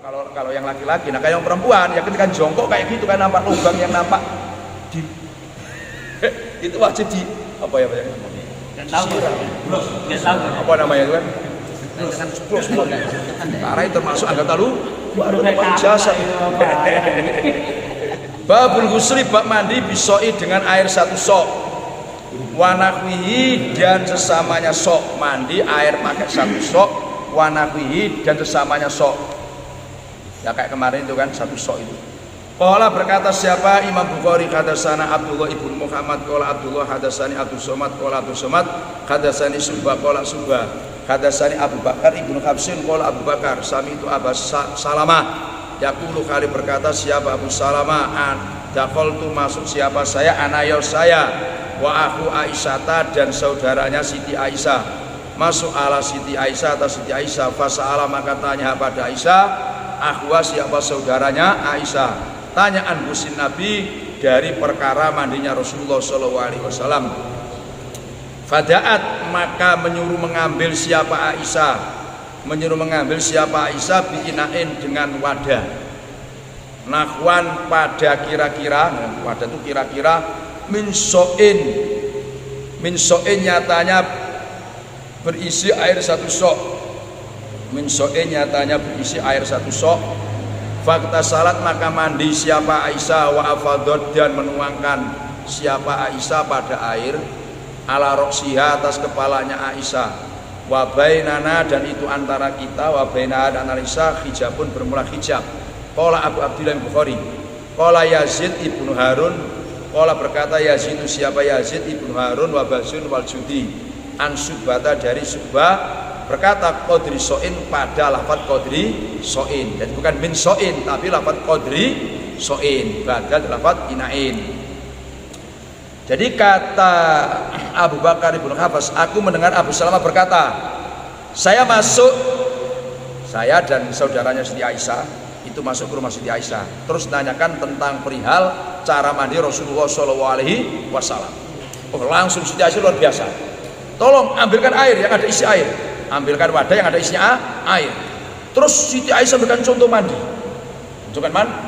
Kalau yang laki-laki, nah kayak yang perempuan ya ketika jongkok kayak gitu kan nampak lubang yang nampak di itu wajib di apa ya namanya? Apa namanya itu kan? Karena itu termasuk anggota jasa. Babul ghusli bab mandi bisoi dengan air satu sok. Wanakwihi dan sesamanya sok, mandi air pakai satu sok. Wanakwihi dan sesamanya sok. Ya kayak kemarin itu kan satu sok itu. Qala berkata siapa Imam Bukhari hadatsana Abdullah ibnu Muhammad qala Abdullah hadatsani Abdul Somad qala Abdul Somad hadatsani Subah qala Subah hadatsani Abu Bakar ibnu Habsin qala Abu Bakar sami itu Abbas Salamah yaqulu kali berkata siapa Abu Salamah an daqaltu masuk siapa saya anayo saya wa aku Aisyata dan saudaranya Siti Aisyah masuk ala Siti Aisyah atau Siti Aisyah fasa'ala maka tanya pada Aisyah akhwa siapa saudaranya Aisyah tanya anbusin Nabi dari perkara mandinya Rasulullah SAW. Fadaat maka menyuruh mengambil siapa Aisyah biinain dengan wadah nahwan pada kira-kira wadah itu kira-kira minsoin nyatanya berisi air satu sok minsoin nyatanya berisi air satu sok. Fakta salat maka mandi siapa Aisyah wa afadot dan menuangkan siapa Aisyah pada air ala roksiha atas kepalanya Aisyah wa bainana dan itu antara kita wa bainana dan Aisyah hijabun bermula hijab. Qala Abu Abdillah Bukhari qala Yazid ibnu Harun qala berkata Yazid itu siapa Yazid ibnu Harun wa Basun wal Judi an Subata dari Subah berkata qadri so'in pada lafadz qadri so'in dan bukan min so'in tapi lafadz qadri so'in badal lafadz inain. Jadi kata Abu Bakar ibnu Hafs aku mendengar Abu Salamah berkata saya dan saudaranya Siti Aisyah itu masuk ke rumah Siti Aisyah terus nanyakan tentang perihal cara mandi Rasulullah SAW. Oh langsung Siti Aisyah luar biasa, tolong ambilkan air yang ada isi air, ambilkan wadah yang ada isinya air. Terus Siti Aisyah berikan contoh mandi,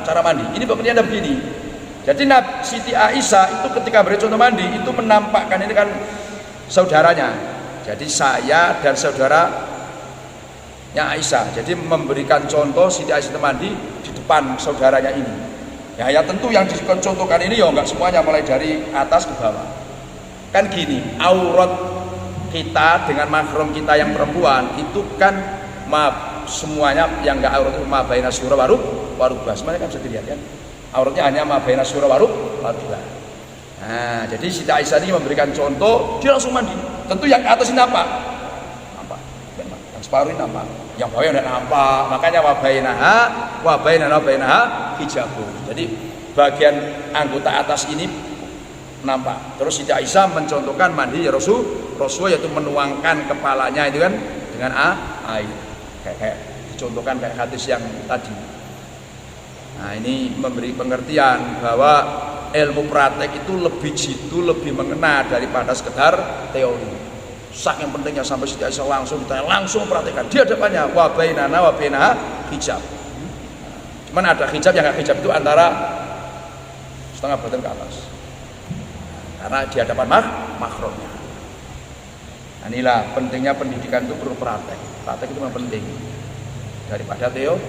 cara mandi. Ini pokoknya ada begini. Jadi Siti Aisyah itu ketika beri contoh mandi itu menampakkan ini kan saudaranya. Jadi saya dan saudaranya Aisyah. Jadi memberikan contoh Siti Aisyah mandi di depan saudaranya ini. Ya tentu yang dicontohkan ini ya enggak semuanya mulai dari atas ke bawah. Kan gini, aurat kita dengan mahram kita yang perempuan itu kan semuanya yang enggak aurat itu mabaina surah warubah semuanya kan bisa dilihat kan auratnya hanya mabaina surah warubah. Nah jadi Siti Aisyah ini memberikan contoh dia langsung mandi, tentu yang atas ini nampak yang separuh ini nampak, yang bawah tidak nampak, makanya wabainaha hijabun. Jadi bagian anggota atas ini nampak. Terus Siti Aisyah mencontohkan mandi Rasul yaitu menuangkan kepalanya itu kan dengan air kayak dicontohkan kayak hadis yang tadi. Nah ini memberi pengertian bahwa ilmu praktek itu lebih jitu, lebih mengena daripada sekedar teori. Saking pentingnya sampai Siti Aisyah langsung ditanya, langsung praktekkan di hadapannya wa bainaha hijab. Cuman ada hijab yang enggak hijab itu antara setengah badan ke atas. Karena di hadapan mahramnya. Nah, inilah pentingnya pendidikan itu perlu praktek. Praktek itu memang penting daripada teori.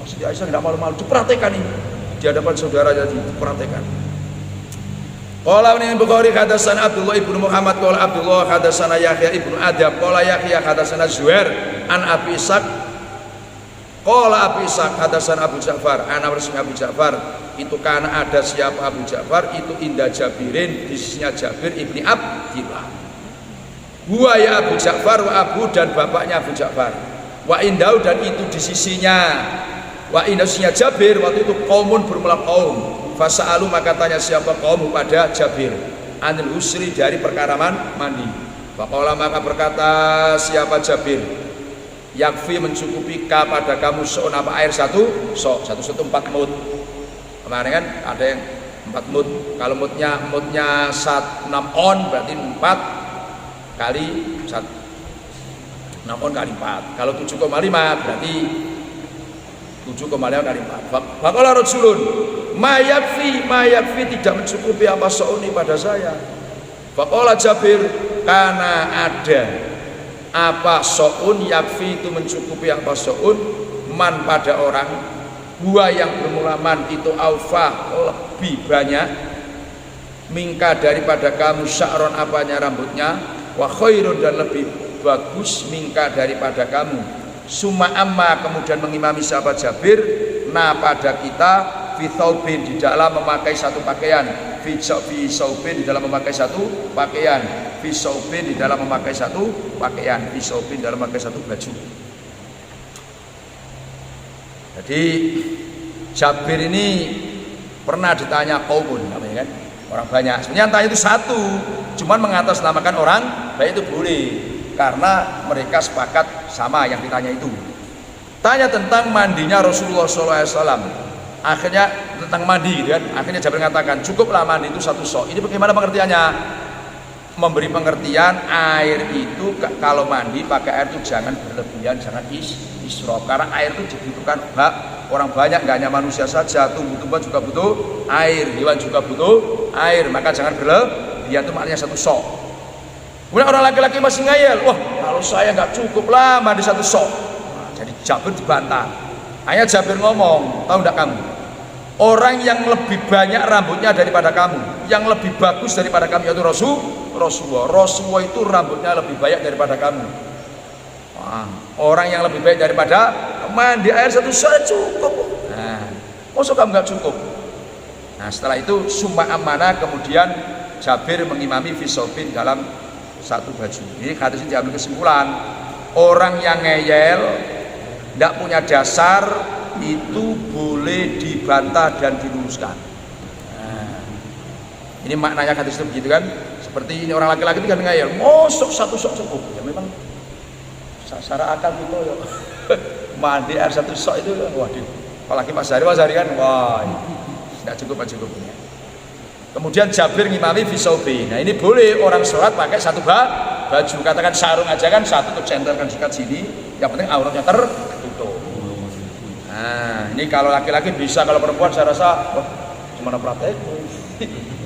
Siti Aisyah tidak malu-malu dipraktekkan ini di hadapan saudara jadi dipraktekkan. Qala Ibnu Bukhari hadatsana Abdullah ibnu Muhammad qala Abdullah hadatsana Yahya ibnu Adam qala Yahya hadatsana Zuhair an Abi Ishaq qala Abi Ishaq hadatsana Abu Ja'far ana bersama Abu Ja'far itu karena ada siapa Abu Ja'far itu indah Jabirin di sisinya Jabir ibni Abdillah. Huwa ya Abu Ja'far wa Abu dan bapaknya Abu Ja'far. Wa indau dan itu di sisinya. Wa indausinya Jabir waktu itu kaumun bermula kaum. Fasa'alu maka tanya siapa kaum pada Jabir. Anil husri dari perkara mandi. Faqala maka berkata siapa Jabir. Yakfi mencukupi pada kamu seonapa air satu 4 mud. Kemarin kan ada yang 4 mud. Kalau mudnya 6 on berarti 4 kali 6 on kali 4. Kalau 7,5 berarti 7 kembali kali 4. Faqala rajulun mayakfi tidak mencukupi apa sauni pada saya. Faqala Jabir karena ada apa saun yakfi itu mencukupi apa saun man pada orang gua yang bermula man itu aufa lebih banyak mingka daripada kamu sya'ron apanya rambutnya wa khairun dan lebih bagus mingka daripada kamu summa amma kemudian mengimami sahabat Jabir pada kita fi thawbin di dalam memakai satu pakaian fi saubin di dalam memakai satu pakaian fi saubin di dalam memakai satu pakaian fi saubin dalam memakai satu baju. Jadi Jabir ini pernah ditanya qaumun namanya kan orang banyak sebenarnya tanya itu satu cuman mengatasnamakan orang baik itu boleh karena mereka sepakat sama yang ditanya itu. Tanya tentang mandinya Rasulullah SAW. Akhirnya tentang mandi gitu kan. Akhirnya Jabir mengatakan cukuplah mandi itu 1 sok. Ini bagaimana pengertiannya? Memberi pengertian air itu kalau mandi pakai air itu jangan berlebihan, jangan israf. Karena air itu dibutuhkan hak orang banyak, nggak hanya manusia saja, tumbuh-tumbuhan juga butuh air, hewan juga butuh air. Maka jangan berlebihan, itu maknanya 1 sok. Kemudian orang laki-laki masih ngayal, wah kalau saya nggak cukup lah mandi 1 sok. Nah, jadi Jabir dibantah. Hanya Jabir ngomong, tahu enggak kamu? Orang yang lebih banyak rambutnya daripada kamu, yang lebih bagus daripada kamu yaitu Rasulullah. Rasulullah itu rambutnya lebih banyak daripada kamu. Wah, orang yang lebih baik daripada mandi air 1 sok cukup. Nah, maksud kamu nggak cukup? Nah, setelah itu summa amanah kemudian Jabir mengimami fisobin dalam satu baju. Ini hadis ini diambil kesimpulan orang yang ngeyel tidak punya dasar itu boleh dibantah dan diluruskan. Nah, ini maknanya hadis itu begitu kan? Seperti ini orang laki-laki itu kan ngeyel, mosok 1 sok cukup. Ya memang secara akal gitu ya. Mandi air 1 sok itu, waduh. Apalagi Mas Hari kan, wah, tidak cukup. Kemudian Jabir ngimami fisaubi. Nah ini boleh orang sholat pakai 1 baju. Katakan sarung aja kan 1 untuk centerkan sikat sini. Yang penting auratnya tertutup. Nah ini kalau laki-laki bisa, kalau perempuan saya rasa wah gimana praktek.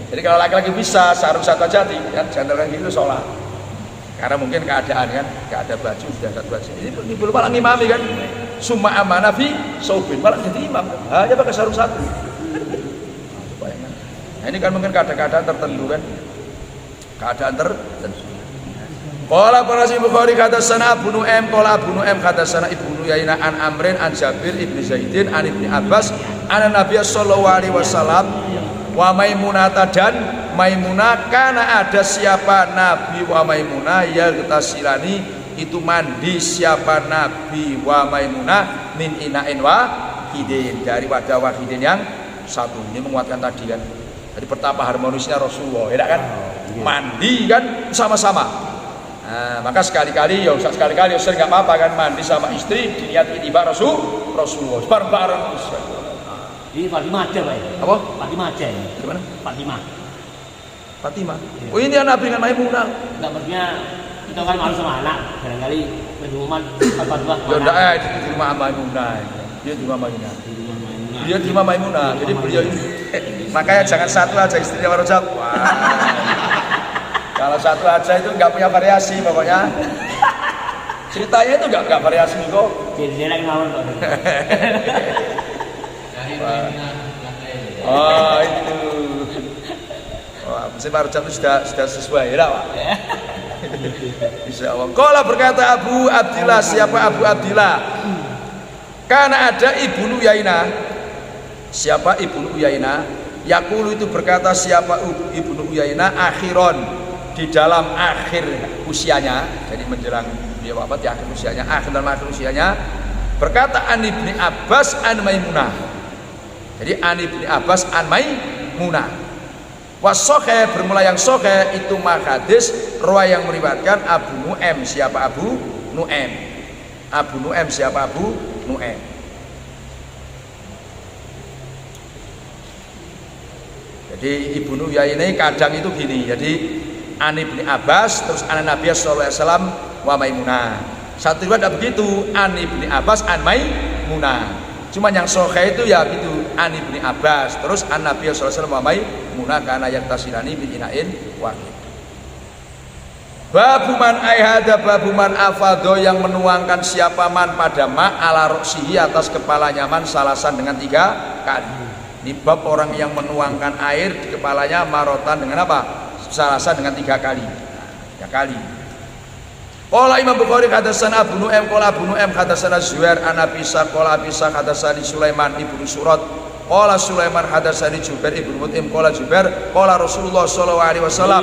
Jadi kalau laki-laki bisa sarung 1 aja kan centerkan gitu sholat. Karena mungkin keadaan kan gak ada baju sudah 1 baju. Ini belum malah ngimami kan. Summa amanah fi saubin malah jadi imam. Hanya pakai sarung 1. Nah, ini kan mungkin keadaan tertentu kan. Keadaan tertentu. Qala Qarasi Bukhari hadatsana Abu Nu'aim qala Abu Nu'aim hadatsana Ibnu Yainah an Amrin an Jabir ibni Zaidin an Ibni Abbas an Nabi sallallahu alaihi wasallam wa Maimunah dan Maimunah kana ada siapa Nabi wa Maimunah yagtasilani itu mandi siapa Nabi wa Maimunah min ina'in wahidin dari wadah wahidin yang satu. Ini menguatkan tadi kan. Jadi betapa harmonisnya Rasulullah, ya kan? Mandi kan sama-sama. Nah, maka sekali-kali ya usah sekali-kali ya nggak apa-apa kan mandi sama istri diniat tiba Rasulullah bareng-bareng. Ini Fatimah aja Pak ya? Apa? Fatimah aja ya? Gimana? Fatimah. Ya. Oh ini anak dengan Maimunah. Enggak maksudnya kita kan malu sama anak, barangkali pengumuman Fatimah. Ya enggak di rumah Maimunah. Dia di rumah Maimunah. Dia di rumah Maimunah. Jadi beliau ini makanya jangan 1 aja istrinya Warojab. Kalau 1 aja itu nggak punya variasi pokoknya. Ceritanya itu nggak variasi kok. Jadi lagi ngawur kok. Oh itu. Wah, mesin Warojab itu sudah sesuai ya Pak. Insya Allah. Qala berkata Abu Abdillah, siapa Abu Abdillah? Karena ada Ibnu Yainah. Siapa Ibnu Uyainah? Yaqulu itu berkata siapa Ibnu Uyainah akhiron di dalam akhir usianya, jadi menjelang dia wafat di akhir usianya, akhir usianya berkata an Ibni Abbas an Maimunah. Jadi an Ibni Abbas an Maimunah. Wasohe bermula yang sohe itu hadis roa yang meriwayatkan Abu Nu'aim. Siapa Abu Nu'aim? Abu Nu'aim siapa Abu Nu'aim? Jadi Ibnu Yainah kadang itu gini. Jadi An Ibni Abbas terus an Nabi sallallahu alaihi wasallam wa Maimunah. Satu riwayat ada begitu, An Ibni Abbas an Maimunah. Cuman yang sahih itu ya gitu, an Ibnu Abbas, terus an Nabi sallallahu alaihi wasallam muna kana yaktasilani bi inain wahid. Babuman ayhada babuman afado yang menuangkan siapa man pada ma ala roksihi atas kepalanya man salasan dengan 3 kali. Ini bab orang yang menuangkan air di kepalanya marotan dengan apa? Salasan dengan 3 kali. 3 kali. Qala Imam Bukhari hadatsana Abu Nu'aim qala Abu Nu'aim hadatsana Zuhair an Abi Isa qala Abi Isa hadatsani Sulaiman ibnu Surat qala Sulaiman hadatsani Jubair ibnu Mut'im qala Jubair qala Rasulullah sallallahu alaihi wasallam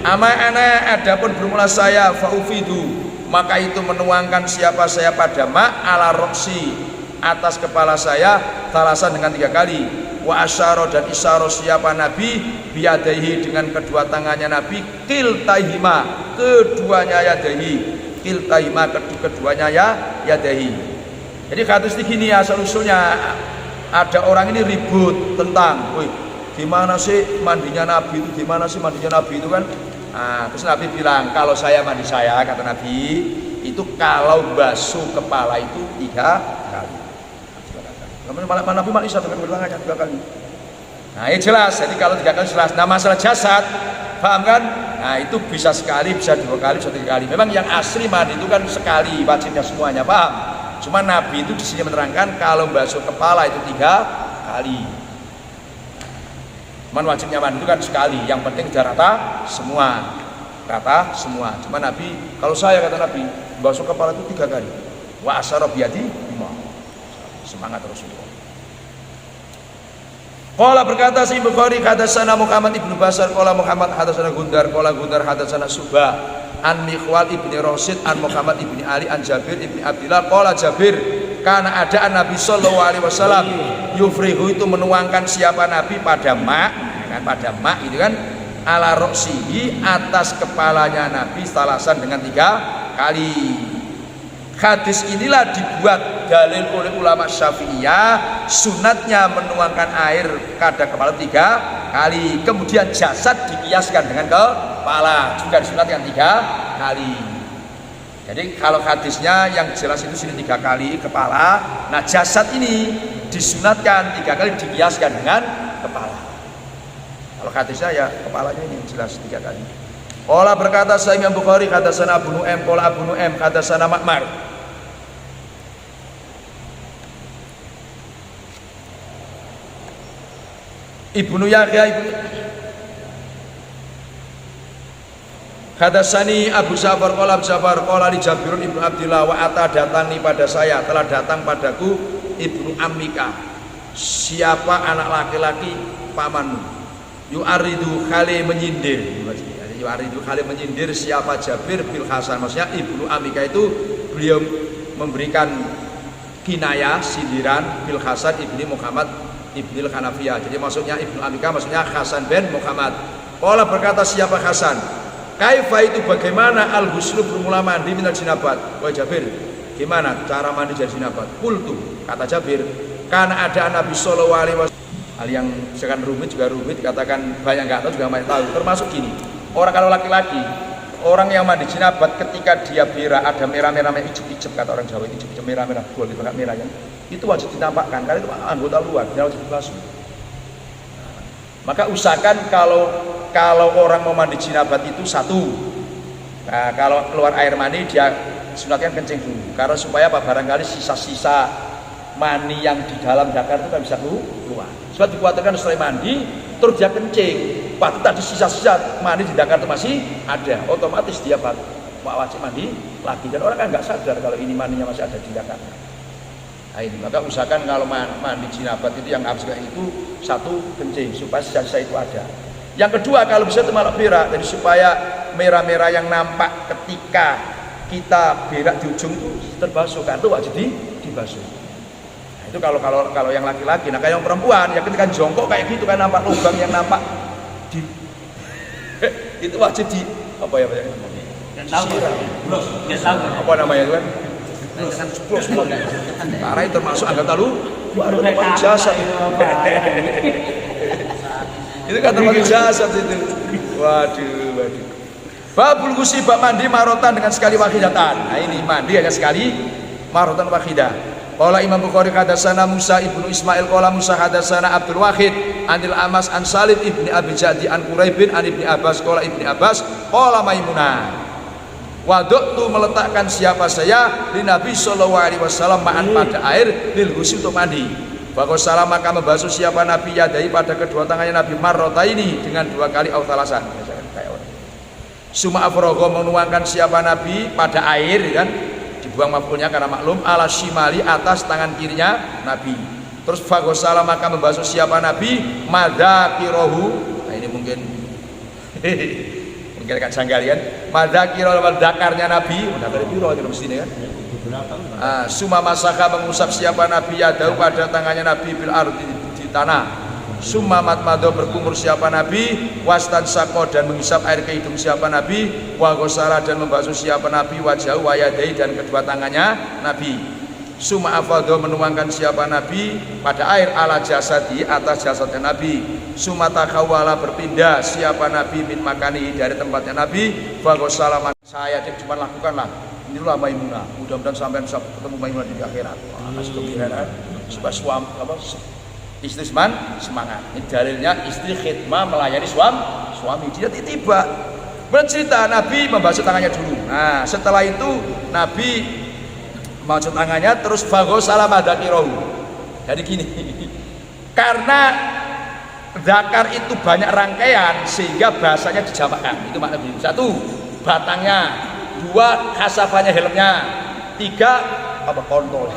ama ana adapun bermula saya faufidu maka itu menuangkan siapa saya pada ma ala roksi atas kepala saya salasan dengan 3 kali wa asyara dan isyara siapa Nabi biadaihi dengan kedua tangannya Nabi kiltaihima keduanya yadahi kiltaihima keduanya yadahi. Jadi hadis ini ya usulnya ada orang ini ribut tentang gimana sih mandinya Nabi itu, gimana sih mandinya Nabi itu kan. Nah, terus Nabi bilang kalau saya mandi saya, kata Nabi itu kalau basuh kepala itu 3 kali. Nabi malah bisa dengan ulangannya 3 kali. Nah ini jelas, jadi kalau 3 kali jelas. Nah masalah jasad, paham kan? Nah itu bisa sekali, bisa 2 kali, bisa 3 kali. Memang yang asli mandi itu kan sekali, wajibnya semuanya, paham? Cuma Nabi itu di sini menerangkan kalau basuh kepala itu 3 kali. Cuman wajibnya mandi itu kan sekali, yang penting sudah rata semua. Cuma Nabi, kalau saya kata Nabi, basuh kepala itu 3 kali. Wa asyara biyadi 5. Semangat Rasulullah. Qala berkata si Bukhari hadatsana Muhammad ibnu Basar qala Muhammad hadatsana Gundar qala Gundar hadatsana Subah an Mikhwal ibni Rasid an Muhammad ibni Ali an Jabir ibni Abdillah qala Jabir karena ada Nabi sallallahu alaihi wasallam yufrihu itu menuangkan siapa Nabi pada ma kan pada ma itu kan ala roksihi atas kepalanya Nabi salasan dengan 3 kali. Hadis inilah dibuat dalil oleh ulama Syafi'iyah sunatnya menuangkan air pada kepala 3 kali, kemudian jasad dikiaskan dengan kepala juga disunatkan 3 kali. Jadi kalau hadisnya yang jelas itu sini 3 kali kepala, nah jasad ini disunatkan 3 kali dikiaskan dengan kepala. Kalau hadisnya ya kepalanya ini jelas 3 kali. Qala berkata Sa'id Imam Bukhari hadatsana Abu Nu'aim qala Abu Nu'aim hadatsana Ma'mar Ibnu Yahya hadatsani Abu Ja'far qala Abu Ja'far qala li Jabir ibnu Abdillah wa ata datangi pada saya telah datang padaku Ibnu Ammika siapa anak laki-laki pamanmu yu'aridu khali menyindir yu'aridu khali menyindir siapa Jabir bil Hasan maksudnya Ibnu Ammika itu beliau memberikan kinayah sindiran bil Hasan ibni Muhammad Ibnil Hanafiyah. Jadi maksudnya Ibnu Ammika maksudnya Hasan bin Muhammad. Qala berkata siapa Hasan? Kaifa itu bagaimana al-ghuslu bermula mandi minal jinabat? Wahai Jabir, gimana cara mandi dari jinabat? Qultu, kata Jabir, karena ada Nabi sallallahu alaihi wasallam. Hal yang sekarang rumit juga rumit, katakan banyak enggak tahu juga banyak tahu. Termasuk gini. Orang kalau laki-laki, orang yang mandi jinabat ketika dia berak ada merah-merah icip-icip kata orang Jawa itu icip merah-merah buah itu enggak merah ya. Itu wajib ditampakkan karena itu anggota luar, dia wajib dibasuh. Maka usahakan kalau orang mau mandi jinabat itu satu. Nah, kalau keluar air mani dia sunatkan kencing dulu. Karena supaya apa barangkali sisa-sisa mani yang di dalam dakar itu kan bisa keluar. Sebab dikhawatirkan setelah mandi terus dia kencing. Waktu tadi sisa-sisa mani di dakar itu masih ada, otomatis dia wajib mandi lagi. Dan orang kan nggak sadar kalau ini maninya masih ada di dakar. Nah, ini maka usahakan kalau mandi jinabat itu yang harus kayak itu satu kencing supaya sisa-sisa itu ada. Yang kedua kalau bisa itu malah berak, jadi supaya merah-merah yang nampak ketika kita berak di ujung itu terbasuh, kan itu wajib dibasuh. Nah, itu kalau yang laki-laki. Nah kayak yang perempuan ya ketika jongkok kayak gitu kan nampak lubang yang nampak di itu wajib di apa ya namanya? Apa namanya itu kan? Karena itu termasuk anggota luar jasad. Itu kan termasuk jasad itu. Waduh. Babul ghusli bab mandi marotan dengan sekali wahidatan. Nah ini mandi hanya sekali marotan wahidah. Qala Imam Bukhari hadatsana Musa ibnu Ismail qala Musa hadatsana Abdul Wahid anil Amas an Salim ibni Abi Jadi an Quraibin an ibni Abbas qala ibni Abbas qala Maimunah waduktu meletakkan siapa saya di Nabi sallallahu alaihi wasallam ma'an pada air lil ghusl untuk mandi. Bagosala maka membasuh siapa Nabi yadai pada kedua tangannya Nabi marrotaini dengan 2 kali au thalasan. Suma afrogo menuangkan siapa Nabi pada air kan dibuang maf'ulnya karena maklum ala shimali atas tangan kirinya Nabi. Terus bagosala maka membasuh siapa Nabi madzakirohu. Nah ini mungkin mungkin agak janggal kan madzakirohu dakarnya Nabi udah dari biro itu mestinya kan. Suma masaka mengusap siapa Nabi yadau pada tangannya Nabi bil ardi di tanah. Summa matmado berkumur siapa Nabi wastan sako dan menghisap air ke hidung siapa Nabi wa ghosala dan membasuh siapa Nabi wajah wayadai dan kedua tangannya Nabi. Summa afado menuangkan siapa Nabi pada air ala jasadi atas jasadnya Nabi. Summa takawala berpindah siapa Nabi min makani dari tempatnya Nabi wa ghosala saya cuma lakukanlah inilah Maimunah mudah-mudahan sampai ketemu Maimunah di akhirat. Masih gembira supaya suami apa istri semangat. Ini dalilnya istri khidmah melayani suami. Dia tiba bercerita Nabi membasuh tangannya dulu. Nah setelah itu Nabi membasuh tangannya terus faghosala madzakirohu. Jadi gini karena zakar itu banyak rangkaian sehingga bahasanya dijamakkan. Itu makna begini. 1 batangnya, 2 kasafannya helmnya, 3 apa kontol.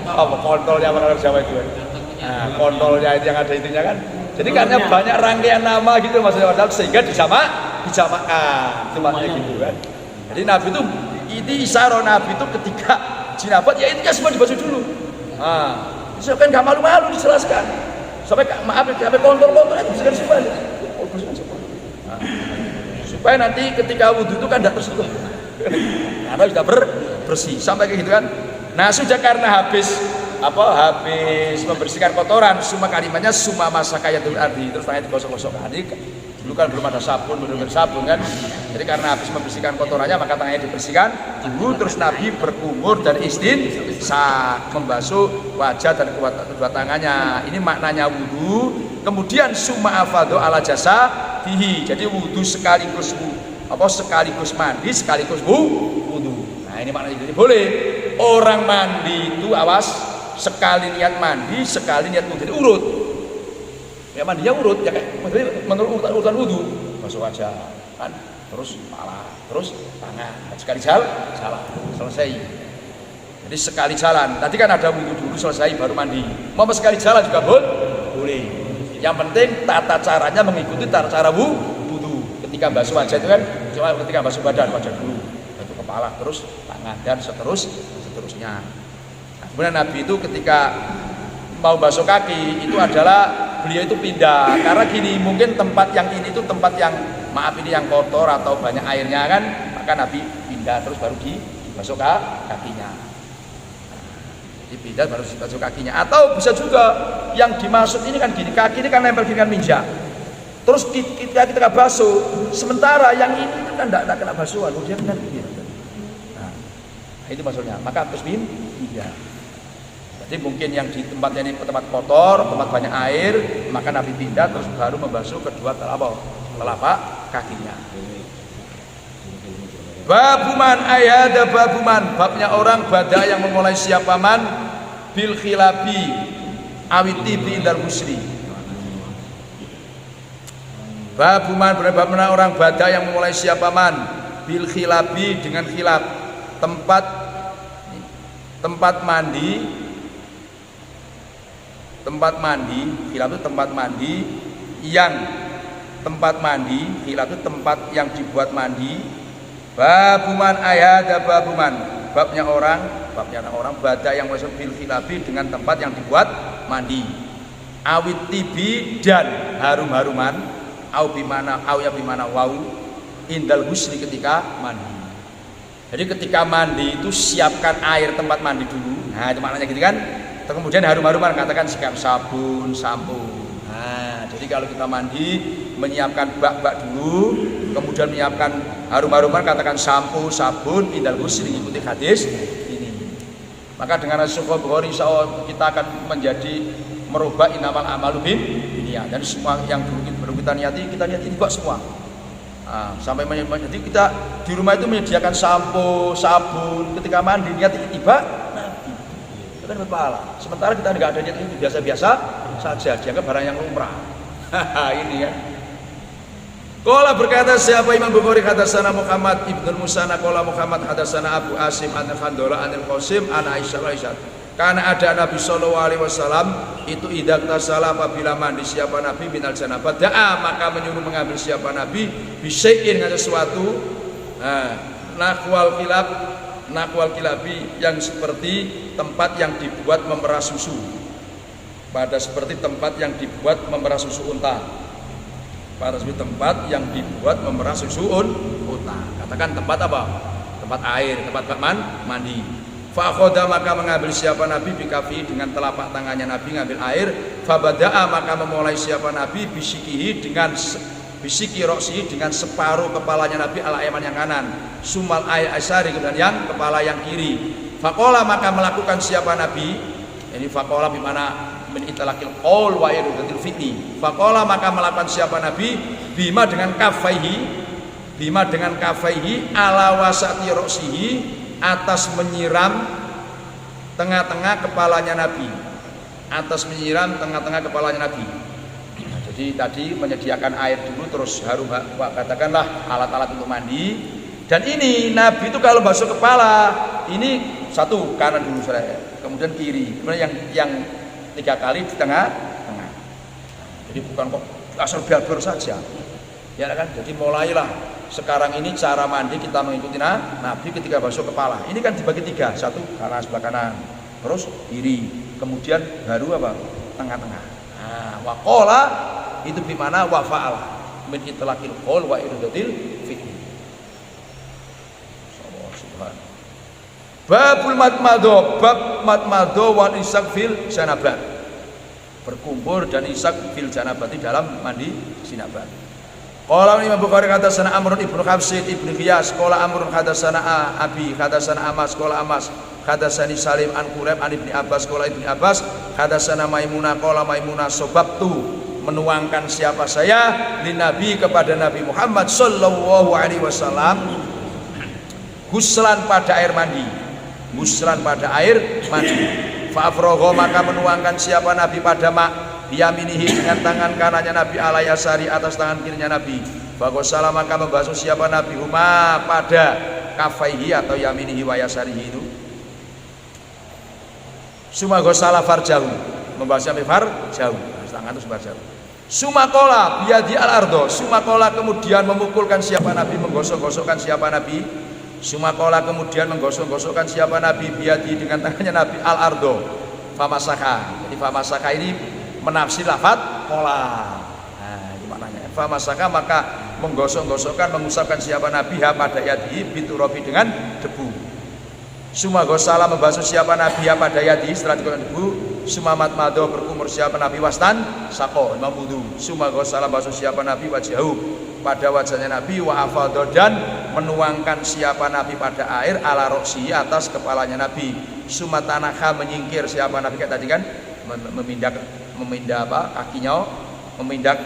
Apa kontolnya orang Jawa itu? Nah, kontolnya itu yang ada itunya kan. Jadi karena banyak rangkaian nama gitu maksudnya sehingga dijamakkan. Itu maknanya gitu kan. Jadi Nabi itu ini isyarat Nabi itu ketika jinabat ya itu kan semua dibasuh dulu. Nah, itu kan enggak malu-malu dijelaskan. Sampai sampai kontol-kontol itu bisa semua. Nah, supaya nanti ketika wudhu itu kan tidak tersentuh. Karena sudah bersih sampai kayak gitu kan. Nah sudah karena habis membersihkan kotoran semua kalimatnya summa masakayatul ardi terus tangannya digosok-gosok. Dulu kan belum ada sabun, belum ada sabun kan. Jadi karena habis membersihkan kotorannya maka tangannya dibersihkan dulu terus Nabi berkumur dan istinsak membasuh wajah dan kedua tangannya. Ini maknanya wudu. Kemudian summa afadho ala jasa dihi. Jadi wudu sekaligus mandi sekaligus wudu. Nah ini maknanya jadi boleh orang mandi itu awas sekali niat mandi sekali niat wudu jadi urut ya mandinya urut ya kayak menurut urutan wudu basuh wajah kan terus kepala terus tangan sekali jalan selesai jadi sekali jalan tadi kan ada wudu dulu selesai baru mandi mau sekali jalan juga boleh yang penting tata caranya mengikuti tata cara wudu ketika basuh wajah itu kan cuma ketika basuh badan wajah dulu basuh kepala terus tangan dan seterusnya. Nah, kemudian Nabi itu ketika mau basuh kaki itu adalah beliau itu pindah karena gini mungkin tempat yang ini itu tempat yang maaf ini yang kotor atau banyak airnya kan maka Nabi pindah terus baru dibasuh kakinya. Jadi pindah baru dibasuh kakinya atau bisa juga yang dimaksud ini kan gini kaki ini kan nempel gini kan minjak terus kita basuh sementara yang ini kan tidak kena basuhan dia kan begini. Itu maksudnya maka terus pindah. Jadi mungkin yang di tempatnya ini tempat kotor, tempat banyak air, maka Nabi pindah terus baru membasuh kedua telapak kakinya. Babuman ayada babuman babnya orang bada yang memulai siapa man bil khilabi awiti bi indal musri. Babuman berbabna orang bada yang memulai siapa man bil khilabi dengan khilab tempat mandi khilaf itu tempat yang dibuat mandi babuman ayada babuman babnya orang bada yang masuk bil khilafi dengan tempat yang dibuat mandi awit tibi dan harum-haruman au bimana wau indal husli ketika mandi. Jadi ketika mandi itu siapkan air tempat mandi dulu. Nah itu maknanya gitu kan. Kemudian harum-haruman katakan siapkan sabun, sampo. Nah jadi kalau kita mandi menyiapkan bak-bak dulu, kemudian menyiapkan harum-haruman katakan sampo, sabun, indal husli ikuti hadis ini. Maka dengan hadis Bukhari insyaallah kita akan menjadi merubah inamal amalu binniyat. Dan semua yang perlu kita niati juga semua. Nah, sampai jadi kita di rumah itu menyediakan sampo, sabun, ketika mandi niat tiba Nabi. Itu kan berpahala. Sementara kita tidak ada niat itu biasa-biasa saja, dianggap barang yang lumrah. Ini kan. Qala berkata siapa Imam Bukhari hadatsana Muhammad ibnu Musanna qala Muhammad hadatsana Abu Asim an Khandola an Qasim an Aisyah. Karena ada Nabi sallallahu alaihi wasallam itu idza tasala apabila mandi siapa Nabi minal janabah da'a maka menyuruh mengambil siapa Nabi bisyai'in dengan sesuatu nakwal kilabi yang seperti tempat yang dibuat memerah susu. Pada seperti tempat yang dibuat memerah susu unta. Pada seperti tempat yang dibuat memerah susu unta. Katakan tempat apa? Tempat air, tempat mandi. Fa'akhoda maka mengambil siapa Nabi bikafi dengan telapak tangannya Nabi ngambil air. Fabada'a maka memulai siapa Nabi bisikihi dengan bisiki roksihi dengan separuh kepalanya Nabi ala ayman yang kanan. Sumal ayat asyari dan yang kepala yang kiri. Faqola maka melakukan siapa Nabi. Ini faqola bimana min italakil qaul wa irudatil fitni. Faqola maka melakukan siapa Nabi bima dengan kafaihi ala wasati roksihi atas menyiram tengah-tengah kepalanya Nabi. Atas menyiram tengah-tengah kepalanya Nabi. Nah, jadi tadi menyediakan air dulu terus harum katakanlah alat-alat untuk mandi. Dan ini Nabi itu kalau basuh kepala ini satu kanan dulu saya, kemudian kiri, kemudian yang 3 kali di tengah-tengah. Jadi bukan kok asal biar-biar saja. Ya kan? Jadi mulailah sekarang ini cara mandi kita mengikuti Nabi ketika basuh kepala. Ini kan dibagi 3, satu kanan sebelah kanan, terus kiri, kemudian baru apa? Tengah-tengah. Nah, waqala itu bimana wa fa'al min itlaqil qaul wa iradatil fi'l. Subhanallah. Babul matmadho, bab matmadho wal isak fil janabat. Berkumpul dan isak fil janabati dalam mandi janabat. Qala Imam Bukhari hadatsana Amr ibnu Hafsin ibnu Qiyas qala Amr hadatsana Abi hadatsana Amas qala Amas hadatsani Salim an Quraib an Ibnu Abbas qala Ibnu Abbas hadatsana Maimunah qala Maimunah sobabtu menuangkan siapa saya lin Nabi kepada Nabi Muhammad sallallahu alaihi wasallam guslan pada air mandi fa afragha maka menuangkan siapa Nabi pada biyaminihi dengan tangan kanannya Nabi ala yasari atas tangan kirinya Nabi. Bagosala maka membasuh siapa Nabi huma pada kafaihi atau yaminihi wa yasarihi itu. Suma gosala farjahu membasuh sampai farjahu tangan itu farjahu. Sumakola biyadi al ardo. Sumakola kemudian memukulkan siapa Nabi menggosok-gosokkan siapa Nabi. Sumakola kemudian menggosok-gosokkan siapa Nabi biyadi dengan tangannya Nabi al ardo. Famasaka. Jadi famasaka ini menafsir lafaz kola. Nah, ini maknanya. Famasaka maka menggosok-gosokkan mengusapkan siapa Nabi pada yadi biturabi dengan debu. Suma gosala membasuh siapa Nabi pada yadi setelah digunakan debu. Suma matmado berkumur siapa Nabi wastan sako imam wudu. Suma gosala membasuh siapa Nabi wajahu pada wajahnya Nabi wa afadho dan menuangkan siapa Nabi pada air ala roksi atas kepalanya Nabi. Suma tanakha menyingkir siapa Nabi kayak tadi kan memindah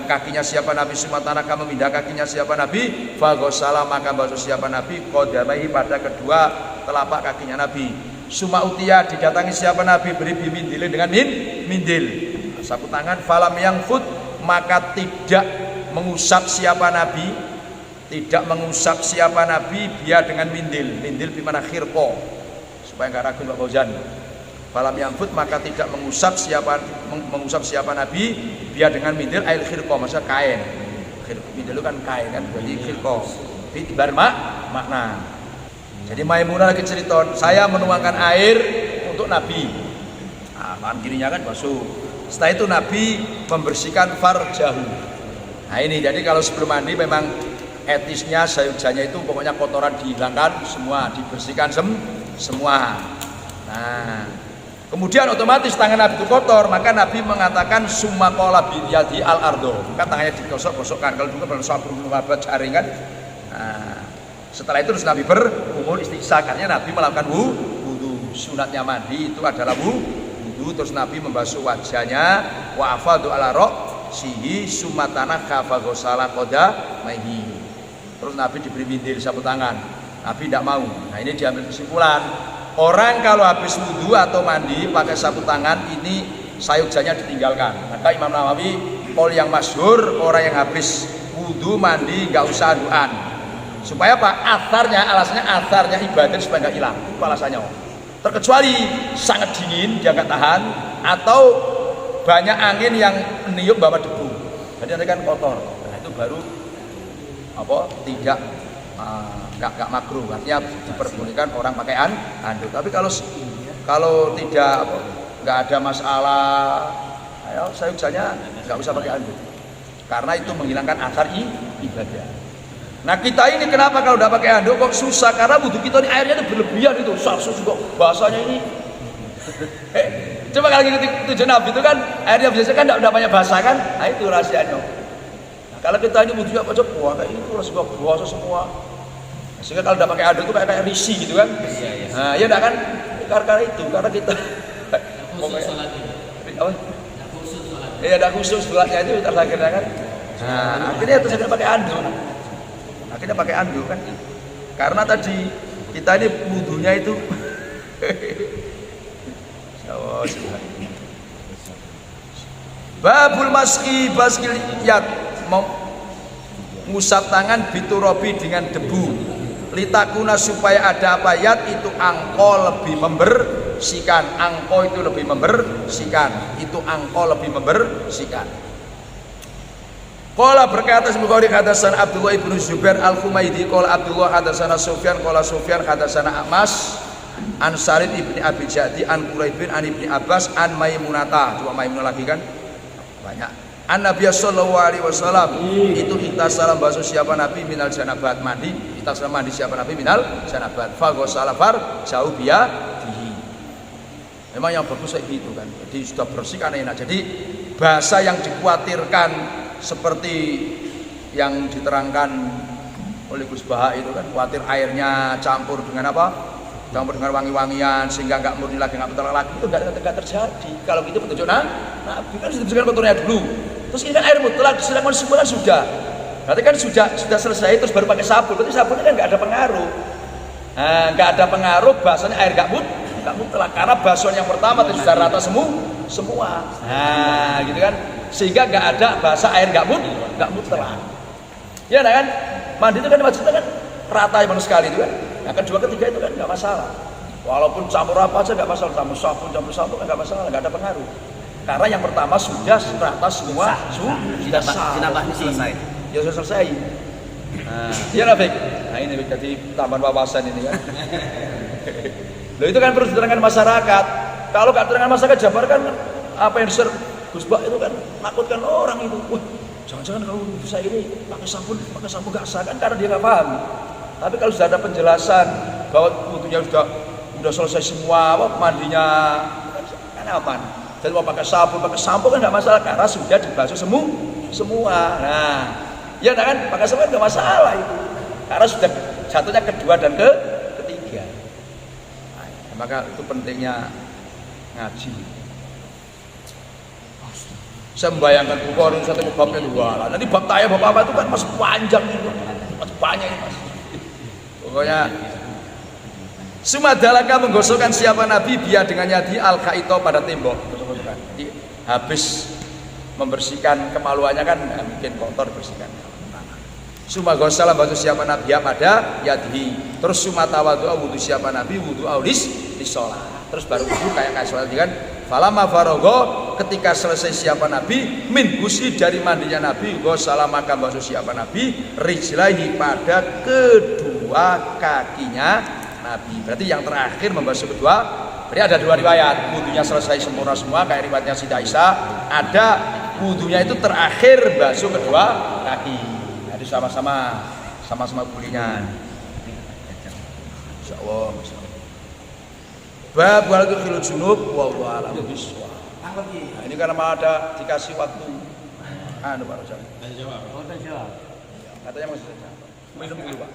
kakinya siapa Nabi sumatanaka memindah kakinya siapa Nabi fagosala maka basuh siapa Nabi qodamaihi pada kedua telapak kakinya Nabi. Suma utia didatangi siapa Nabi beri bimindil dengan mindil sapu tangan falam yang fut maka tidak mengusap siapa Nabi dia dengan mindil bimana khirqo supaya enggak ragu Mbak Fauzan. Falam yangfut maka tidak mengusap siapa Nabi dia dengan mindil ail khirqo maksudnya kain. Mindil itu kan kain kan berarti khirqo. Itibar makna. Jadi Maimunah lagi cerita, saya menuangkan air untuk Nabi. Nah, tangan kirinya kan basuh. Setelah itu Nabi membersihkan farjahu. Nah ini jadi kalau sebelum mandi memang etisnya sayujannya itu pokoknya kotoran dihilangkan semua, dibersihkan semua. Nah, kemudian otomatis tangan Nabi itu kotor, maka Nabi mengatakan sumakola biyadi al ardo, maka tangannya digosok-gosokkan. Kalau juga bersama berumah jaring kan. Nah, setelah itu terus Nabi berumur istighsa, karena Nabi melakukan wudu. Sunatnya mandi itu adalah wudu. Terus Nabi membasuh wajahnya, wa afadu ala ra'sihi sumatana kafa ghusala qadamaihi. Terus Nabi diberi mindil sapu tangan. Nabi tidak mau. Nah, ini diambil kesimpulan. Orang kalau habis wudu atau mandi pakai sapu tangan ini sayujannya ditinggalkan. Maka Imam Nawawi qaul yang masyhur, orang yang habis wudu mandi nggak usah anduan. Supaya apa? Atharnya ibadah supaya nggak hilang. Itu alasannya. Terkecuali sangat dingin dia nggak tahan, atau banyak angin yang meniup bawa debu. Jadi nanti kan kotor. Nah, itu baru tidak nggak makruh. Artinya diperbolehkan orang pakai anduk. Tapi kalau tidak nggak ada masalah, ayo sayujannya nggak usah pakai anduk. Karena itu menghilangkan athar ibadah. Nah, kita ini kenapa kalau udah pakai anduk kok susah? Karena wudhu kita ini airnya itu berlebihan itu. Sarsu juga bahasanya ini. Coba kalau ngikuti tujuan Nabi itu kan airnya biasa kan tidak banyak basah kan? Nah, itu rahasianya. Nah, kalau kita ini wudhunya apa coba kayak itu juga basah semua. Sehingga kalau udah pakai anduk itu kayak risi gitu kan? Iya. Nah, ya enggak kan? Karena itu, karena kita khusus sholat ini. Apa? Khusus sholat. Iya, ada khusus sholatnya itu terakhirnya kan. Nah, akhirnya itu saya pakai anduk. Akhirnya pakai anduk kan. Karena tadi kita ini wudhunya itu babul maski baskil yad, mengusap tangan biturobi dengan debu. Litakuna supaya ada apa yad itu angko lebih membersihkan. Angko itu lebih membersihkan. Itu angko lebih membersihkan. Qala berkata Bukhari hadatsana Abdullah ibnu Zubair al-Humaidi qala Abdullah hadatsana Sufyan qala Sufyan hadatsana Amas an Sarid ibni Abi Jadi an Quraib bin an ibni Abbas an Maimunata. Cuma Maimunah lagi kan banyak. An Nabi sallallahu alaihi wasallam itu salam basuh siapa Nabi minal janabat, mandi salam mandi siapa Nabi minal janabat fa ghusala far jauh biya dihi. Memang yang bagus kayak gitu kan. Jadi sudah bersih kan enak. Jadi bahasa yang dikhawatirkan seperti yang diterangkan oleh Gus Baha itu kan, khawatir airnya campur dengan apa? Campur dengan wangi-wangian sehingga nggak murni lagi, nggak betul lagi, itu nggak terjadi. Kalau gitu petunjuk Nabi kan sudah dibersihkan kotornya dulu. Terus ini kan air mutlak disilakan semua kan sudah. Berarti kan sudah selesai terus baru pakai sabun. Berarti sabunnya kan nggak ada pengaruh. Nah, nggak ada pengaruh bahasanya air nggak mutlak karena basuhan yang pertama itu sudah rata semua. Nah, gitu kan. Sehingga nggak ada bahasa air nggak mutlak. Ya kan? Mandi itu kan maksudnya kan rata yang sekali itu kan. Yang kedua ketiga itu kan nggak masalah. Walaupun campur apa aja nggak masalah, campur sabun kan nggak masalah, nggak ada pengaruh. Karena yang pertama sudah rata semua, sudah selesai. Ya sudah selesai. Nah, ya Rafiq. Nah ini jadi tambahan wawasan ini kan. Loh itu kan perlu diterangkan masyarakat. Kalau nggak terangkan masyarakat jabarkan apa yang diser Gus Bak itu kan nakutkan orang itu. Wah, jangan-jangan kalau saya ini pakai sabun nggak sah kan karena dia nggak paham. Tapi kalau sudah ada penjelasan bahwa wudhunya sudah selesai semua, mandinya kan aman. Jadi mau pakai sampo kan nggak masalah karena sudah dibasuh semua. Nah, ya kan pakai sampo nggak masalah itu karena sudah jatuhnya kedua dan ketiga. Nah, maka itu pentingnya ngaji. Saya membayangkan Bukhari satu babnya dua. Nanti bab tayang bab apa itu kan masih panjang itu, masih banyak itu mas. Pokoknya Sumadalaka menggosokkan siapa Nabi biar dengan yadi al-kaito pada tembok. Jadi habis membersihkan kemaluannya kan bikin kotor bersihkan. Sumagosala batu siapa Nabi pada yadi. Terus sumatawadu wudhu siapa Nabi wudhu aulis di sholat. Terus baru wudhu kayak sholat kan. Falama farogo ketika selesai siapa Nabi min gusi dari mandinya Nabi gosala maka basuh siapa Nabi rijlahi pada kedua kakinya Nabi. Berarti yang terakhir membasuh kedua. Berarti ada dua riwayat. Wudhunya selesai sempurna semua kayak riwayatnya Siti Aisyah. Ada wudhunya itu terakhir basuh kedua kaki. Jadi sama-sama kulinya. Insyaallah. Bab wal khilul junub wallahu a'lam bishawab. Nah, ini karena ada dikasih waktu. Pak Rojak. Jawab. Katanya masih jawab. Minum dulu, Pak.